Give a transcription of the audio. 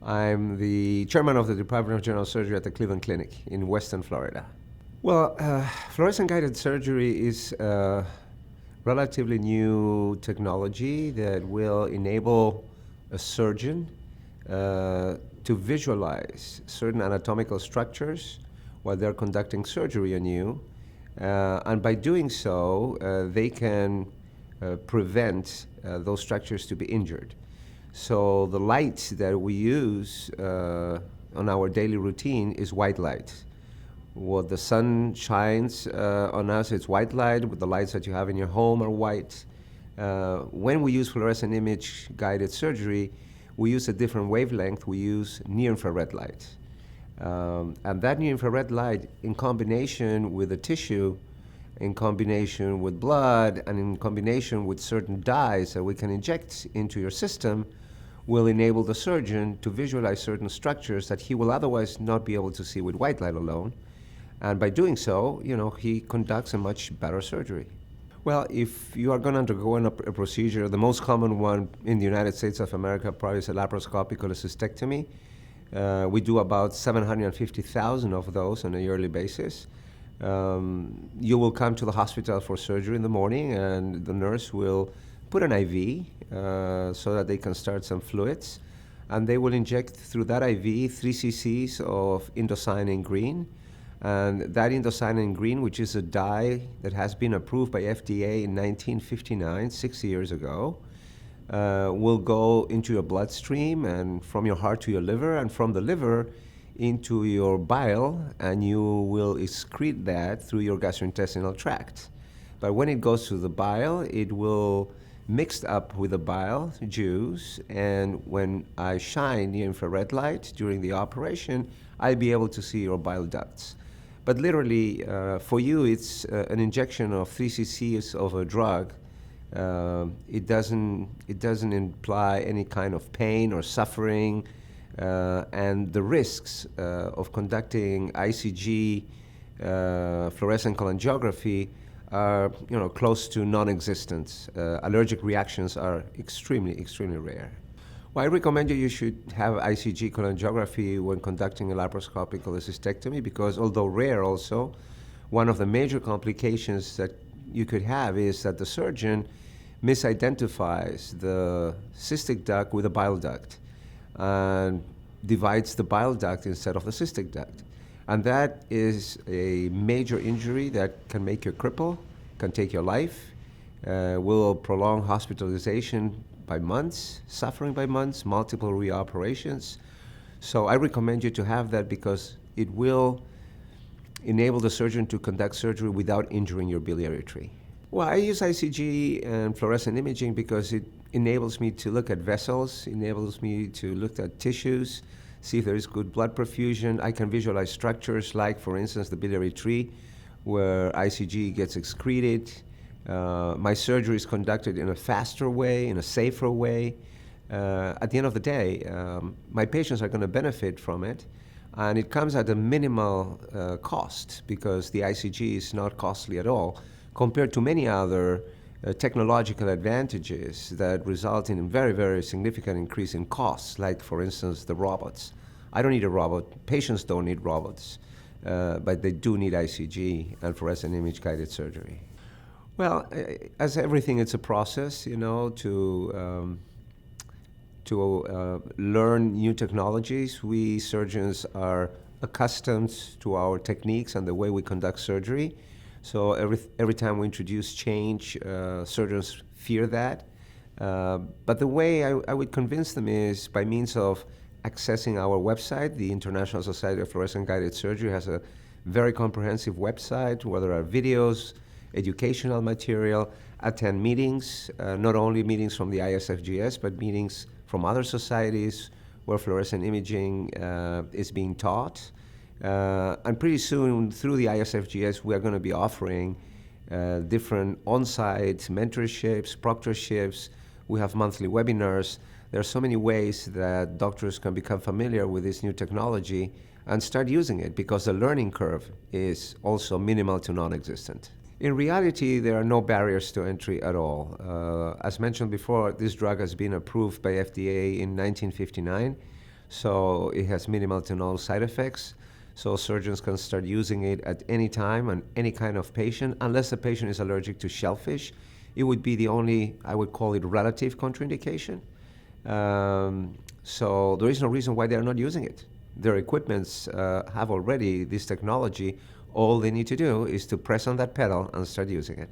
I'm the chairman of the Department of General Surgery at the Cleveland Clinic in Western Florida. Well, fluorescent-guided surgery is a relatively new technology that will enable a surgeon to visualize certain anatomical structures while they're conducting surgery on you. And by doing so, they can prevent those structures to be injured. So the light that we use on our daily routine is white light. What the sun shines on us, it's white light. With the lights that you have in your home are white. When we use fluorescent image guided surgery, we use a different wavelength. We use near-infrared light. And that near-infrared light, in combination with the tissue, in combination with blood, and in combination with certain dyes that we can inject into your system, will enable the surgeon to visualize certain structures that he will otherwise not be able to see with white light alone. And by doing so, he conducts a much better surgery. Well, if you are going to undergo a procedure, the most common one in the United States of America probably is a laparoscopic cholecystectomy. We do about 750,000 of those on a yearly basis. You will come to the hospital for surgery in the morning, and the nurse will put an IV so that they can start some fluids. And they will inject through that IV 3 cc's of indocyanine green. And that indocyanine green, which is a dye that has been approved by FDA in 1959, 60 years ago, will go into your bloodstream and from your heart to your liver, and from the liver into your bile, and you will excrete that through your gastrointestinal tract. But when it goes to the bile, it will mix up with the bile juice, and when I shine the infrared light during the operation, I'll be able to see your bile ducts. But literally, for you, it's an injection of 3 cc's of a drug. It doesn't imply any kind of pain or suffering, and the risks of conducting ICG fluorescent cholangiography are close to non-existent. Allergic reactions are extremely, extremely rare. Well, I recommend you should have ICG cholangiography when conducting a laparoscopic cholecystectomy, because although rare also, one of the major complications that you could have is that the surgeon misidentifies the cystic duct with a bile duct and divides the bile duct instead of the cystic duct. And that is a major injury that can make you cripple, can take your life, will prolong hospitalization by months, suffering by months, multiple reoperations. So I recommend you to have that because it will enable the surgeon to conduct surgery without injuring your biliary tree. Well, I use ICG and fluorescent imaging because it enables me to look at vessels, enables me to look at tissues, see if there is good blood perfusion. I can visualize structures like, for instance, the biliary tree, where ICG gets excreted. My surgery is conducted in a faster way, in a safer way. At the end of the day, my patients are going to benefit from it, and it comes at a minimal cost because the ICG is not costly at all compared to many other technological advantages that result in a very, very significant increase in costs, like, for instance, the robots. I don't need a robot. Patients don't need robots, but they do need ICG and fluorescent image-guided surgery. Well, as everything, it's a process, to learn new technologies. We surgeons are accustomed to our techniques and the way we conduct surgery. So every time we introduce change, surgeons fear that. But the way I would convince them is by means of accessing our website. The International Society of Fluorescent Guided Surgery has a very comprehensive website where there are videos, educational material, attend meetings, not only meetings from the ISFGS, but meetings from other societies where fluorescent imaging is being taught. And pretty soon, through the ISFGS, we are going to be offering different on-site mentorships, proctorships. We have monthly webinars. There are so many ways that doctors can become familiar with this new technology and start using it because the learning curve is also minimal to non-existent. In reality, there are no barriers to entry at all. As mentioned before, this drug has been approved by FDA in 1959. So it has minimal to no side effects. So surgeons can start using it at any time on any kind of patient, unless the patient is allergic to shellfish. It would be the only, I would call it, relative contraindication. So there is no reason why they are not using it. Their equipments have already this technology. All they need to do is to press on that pedal and start using it.